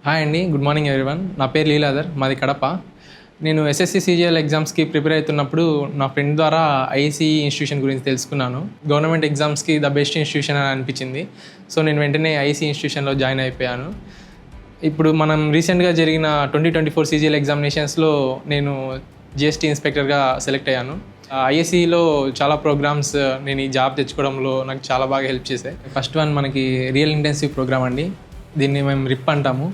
Hi అండి, good morning everyone. నా పేరు లీలాధర్, మాది కడప. నేను ఎస్ఎస్సి సిజిఎల్ ఎగ్జామ్స్కి ప్రిపేర్ అవుతున్నప్పుడు నా ఫ్రెండ్ ద్వారా ఐఐసి ఇన్స్టిట్యూషన్ గురించి తెలుసుకున్నాను. గవర్నమెంట్ ఎగ్జామ్స్కి ద బెస్ట్ ఇన్స్టిట్యూషన్ అని అనిపించింది. సో నేను వెంటనే ఐఐసి ఇన్స్టిట్యూషన్లో జాయిన్ అయిపోయాను. ఇప్పుడు మనం రీసెంట్గా జరిగిన 2024 సిజిఎల్ ఎగ్జామినేషన్స్లో నేను జిఎస్టీ ఇన్స్పెక్టర్గా సెలెక్ట్ అయ్యాను. ఐఎస్సిలో చాలా ప్రోగ్రామ్స్ నేను ఈ జాబ్ తెచ్చుకోవడంలో నాకు చాలా బాగా హెల్ప్ చేశాయి. ఫస్ట్ వన్ మనకి రియల్ ఇంటెన్సివ్ ప్రోగ్రామ్ అండి. దీన్ని మేము రిప్ అంటాము.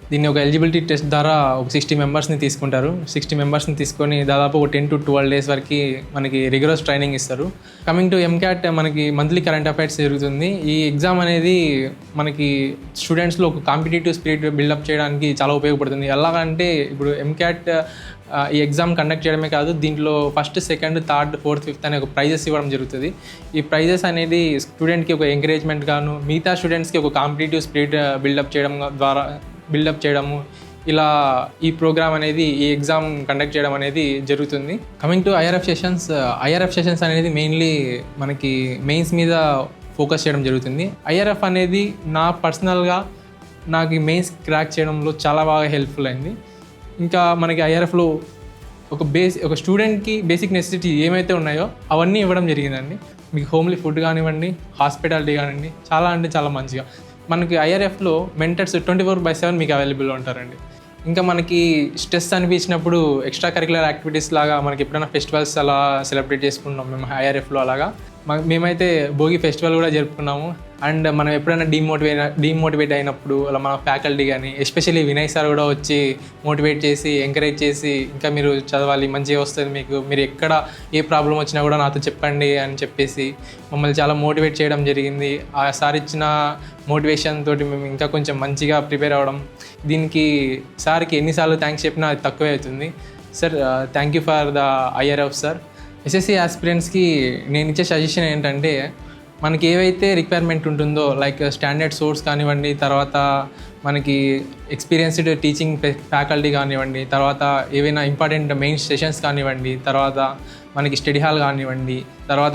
దీన్ని ఒక ఎలిజిబిలిటీ టెస్ట్ ద్వారా ఒక 60 మెంబర్స్ని తీసుకుంటారు. 60 మెంబర్స్ని తీసుకొని దాదాపు ఒక 10 to 12 days వరకు మనకి రిగరస్ ట్రైనింగ్ ఇస్తారు. కమింగ్ టు ఎంక్యాట్, మనకి మంత్లీ కరెంట్ అఫైర్స్ జరుగుతుంది. ఈ ఎగ్జామ్ అనేది మనకి స్టూడెంట్స్లో ఒక కాంపిటేటివ్ స్పిరిట్ బిల్డప్ చేయడానికి చాలా ఉపయోగపడుతుంది. ఎలాగంటే ఇప్పుడు ఎంక్యాట్ ఈ ఎగ్జామ్ కండక్ట్ చేయడమే కాదు, దీంట్లో first, second, third, fourth, fifth అనే ఒక ప్రైజెస్ ఇవ్వడం జరుగుతుంది. ఈ ప్రైజెస్ అనేది స్టూడెంట్కి ఒక ఎంకరేజ్మెంట్ గాను, మిగతా స్టూడెంట్స్కి ఒక కాంపిటేటివ్ స్పిరిట్ బిల్డప్ చేయడము, ఇలా ఈ ప్రోగ్రామ్ అనేది, ఈ ఎగ్జామ్ కండక్ట్ చేయడం అనేది జరుగుతుంది. కమింగ్ టు ఐఆర్ఎఫ్ సెషన్స్ అనేది మెయిన్లీ మనకి మెయిన్స్ మీద ఫోకస్ చేయడం జరుగుతుంది. ఐఆర్ఎఫ్ అనేది నా పర్సనల్గా నాకు ఈ మెయిన్స్ క్రాక్ చేయడంలో చాలా బాగా హెల్ప్ఫుల్ అయింది. ఇంకా మనకి ఐఆర్ఎఫ్లో ఒక స్టూడెంట్కి బేసిక్ నెసెసిటీ ఏమైతే ఉన్నాయో అవన్నీ ఇవ్వడం జరిగిందండి. మీకు హోమ్లీ ఫుడ్ కానివ్వండి, హాస్పిటాలిటీ కానివ్వండి, చాలా అంటే చాలా మంచిగా. మనకి ఐఆర్ఎఫ్లో మెంటర్స్ 24/7 మీకు అవైలబుల్లో ఉంటారండి. ఇంకా మనకి స్ట్రెస్ అనిపించినప్పుడు ఎక్స్ట్రా కరికులర్ యాక్టివిటీస్ లాగా మనకి ఎప్పుడైనా ఫెస్టివల్స్ అలా సెలబ్రేట్ చేసుకుంటాం మేము ఐఆర్ఎఫ్లో. అలాగా మేమైతే భోగి ఫెస్టివల్ కూడా జరుపుకున్నాము. అండ్ మనం ఎప్పుడైనా డీమోటివేట్ అయినప్పుడు అలా మన ఫ్యాకల్టీ కానీ, ఎస్పెషల్లీ వినయ్ సార్ కూడా వచ్చి మోటివేట్ చేసి, ఎంకరేజ్ చేసి, ఇంకా మీరు చదవాలి, మంచిగా వస్తుంది మీకు, మీరు ఎక్కడ ఏ ప్రాబ్లం వచ్చినా కూడా నాతో చెప్పండి అని చెప్పేసి మమ్మల్ని చాలా మోటివేట్ చేయడం జరిగింది. ఆ సార్ ఇచ్చిన మోటివేషన్ తోటి మేము ఇంకా కొంచెం మంచిగా ప్రిపేర్ అవ్వడం. దీనికి సార్కి ఎన్నిసార్లు థ్యాంక్స్ చెప్పినా అది తక్కువే అవుతుంది. Sir, thank you for the IRF sir. SSC ఆస్పిరెంట్స్కి నేను ఇచ్చే సజెషన్ ఏంటంటే, మనకి ఏవైతే రిక్వైర్మెంట్ ఉంటుందో, లైక్ స్టాండర్డ్ సోర్స్ కానివ్వండి, తర్వాత మనకి ఎక్స్పీరియన్స్డ్ టీచింగ్ ఫ్యాకల్టీ కానివ్వండి, తర్వాత ఏవైనా ఇంపార్టెంట్ మెయిన్ సెషన్స్ కానివ్వండి, తర్వాత మనకి స్టడీ హాల్ కానివ్వండి, తర్వాత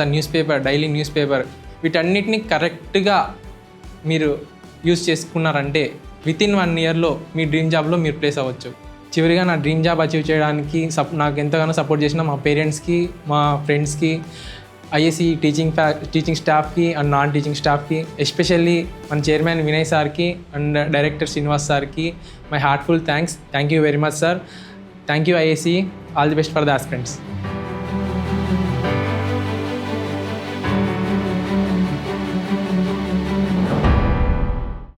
డైలీ న్యూస్ పేపర్, వీటన్నిటిని కరెక్ట్గా మీరు యూజ్ చేసుకున్నారంటే వితిన్ 1 yearలో మీ డ్రీమ్ జాబ్లో మీరు ప్లేస్ అవ్వచ్చు. చివరిగా నా డ్రీమ్ జాబ్ అచీవ్ చేయడానికి నాకు ఎంతగానో సపోర్ట్ చేసిన మా పేరెంట్స్కి, మా ఫ్రెండ్స్కి, ఐఎస్సి టీచింగ్ స్టాఫ్కి అండ్ నాన్ టీచింగ్ స్టాఫ్కి, ఎస్పెషల్లీ మన చైర్మన్ వినయ్ సార్కి అండ్ డైరెక్టర్ శ్రీనివాస్ సార్కి my heartful thanks. Thank you very much sir. Thank you ISC. All the best for the aspirants.